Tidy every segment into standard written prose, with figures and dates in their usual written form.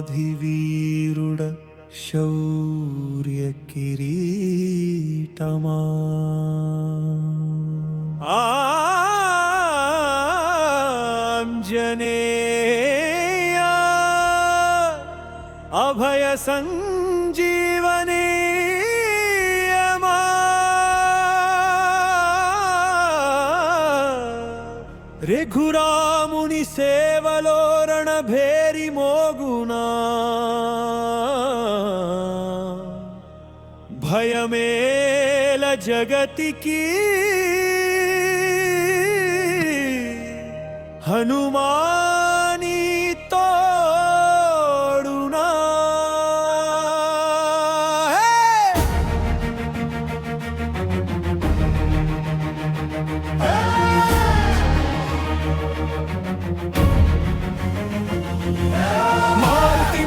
వీరాధివీరుడ శౌర్య కిరీటమా ఆంజనేయ అభయ సంజీవనే రఘురాముని సేవలో రణభేరి మోగునా భయమేల జగతికి హనుమాని తోడునా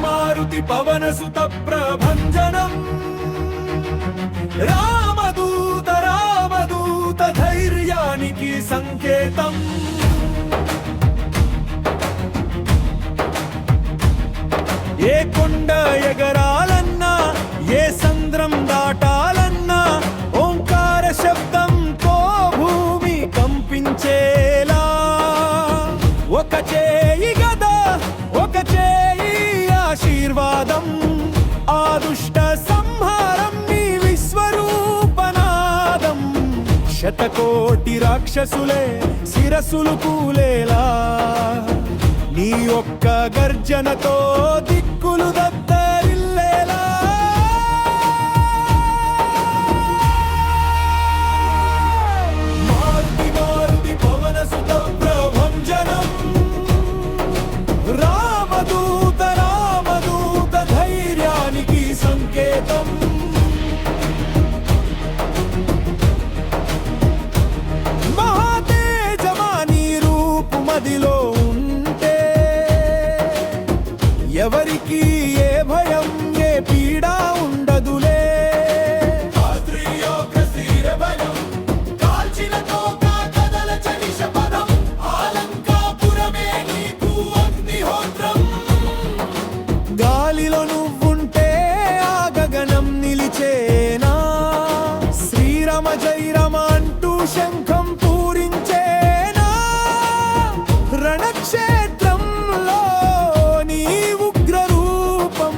మారుతి పవన సుత ప్రభంజనం రామదూత ధైర్యానికి సంకేతం ఏ కొండ ఎగరాలన్నా ఏ సంద్రం దాటాలన్నా ఓంకార శబ్దంతో భూమి కంపించేలా ఒక చేయి గదా ఒక చేయి ఆశీర్వాదం ఆ దుష్ట సంహారం నీ విశ్వరూపనాదం శతకోటి రాక్షసులే శిరసులు కూలేలా నీ ఒక్క గర్జనతో దిక్కులు దద్దరిల్లేలా మారుతి పవన సుత ప్రభంజనం రామదూత ధైర్యానికి సంకేతం మహాతేజమాని రూపు మదిలో ఉంటే ఎవరికి ఏ భయం ఏ పీడా ఉండదులే గాలిలో నువ్వుంటే ఆ గగనం నిలిచేనా శ్రీరామ జై రామ అంటూ శంఖం పూరించేనా రణక్షేత్రంలో నీ ఉగ్ర రూపం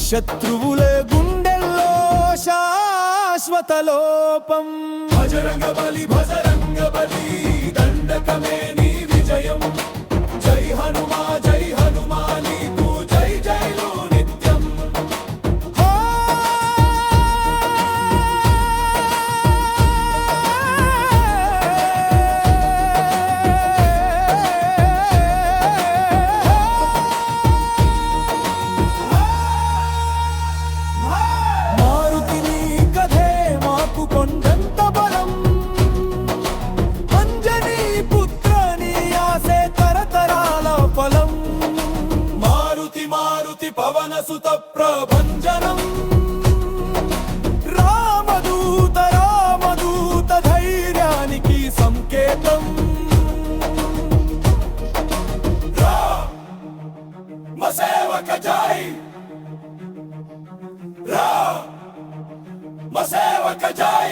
శత్రువుల గుండెల్లో శాశ్వత లోపం భజరంగ బలి దండకమే నీ విజయం జై హనుమా నీకు జై జైలు నిత్యం మారుతిని కథే మాకు కొండంత బలం అంజనీ పుత్ర నీ ఆసే తరతరాల ఫలం మారుతి పవన సుత ప్రభంజనం రామదూత ధైర్యానికి సంకేతం రామ సేవక జై రామ సేవక జై